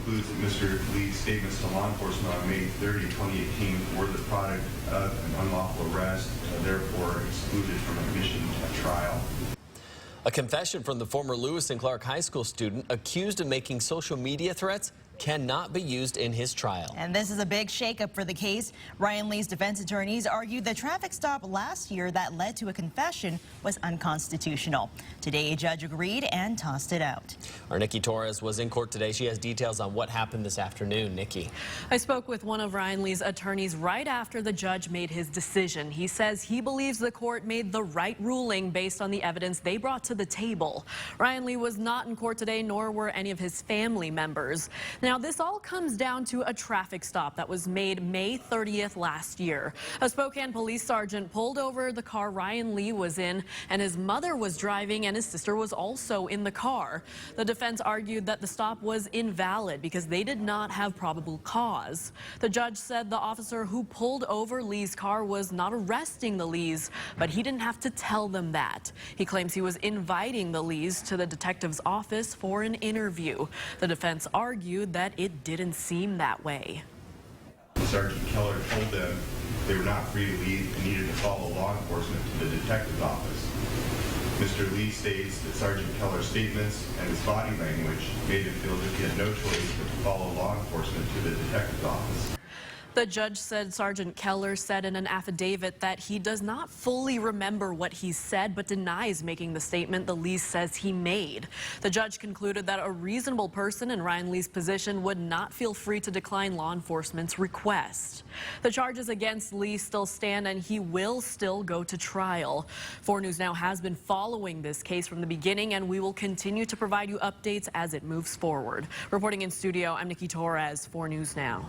concludes that Mr. Lee's statements to law enforcement on May 30, 2018 were the product of an unlawful arrest, therefore excluded from admission at trial. A confession from the former Lewis and Clark High School student accused of making social media threats cannot be used in his trial. And this is a big shakeup for the case. Ryan Lee's defense attorneys argued the traffic stop last year that led to a confession was unconstitutional. Today, a judge agreed and tossed it out. Our Nikki Torres was in court today. She has details on what happened this afternoon. Nikki. I spoke with one of Ryan Lee's attorneys right after the judge made his decision. He says he believes the court made the right ruling based on the evidence they brought to the table. Ryan Lee was not in court today, nor were any of his family members. Now, this all comes down to a traffic stop that was made May 30th last year. A Spokane police sergeant pulled over the car Ryan Lee was in, and his mother was driving and his sister was also in the car. The defense argued that the stop was invalid because they did not have probable cause. The judge said the officer who pulled over Lee's car was not arresting the Lees, but he didn't have to tell them that. He claims he was inviting the Lees to the detective's office for an interview. The defense argued that it didn't seem that way. Sergeant Keller told them they were not free to leave and needed to follow law enforcement to the detective's office. Mr. Lee states that Sergeant Keller's statements and his body language made him feel that he had no choice but to follow law enforcement to the detective's office. The judge said Sergeant Keller said in an affidavit that he does not fully remember what he said, but denies making the statement the Lee says he made. The judge concluded that a reasonable person in Ryan Lee's position would not feel free to decline law enforcement's request. The charges against Lee still stand, and he will still go to trial. 4 News Now has been following this case from the beginning, and we will continue to provide you updates as it moves forward. Reporting in studio, I'm Nikki Torres, 4 News Now.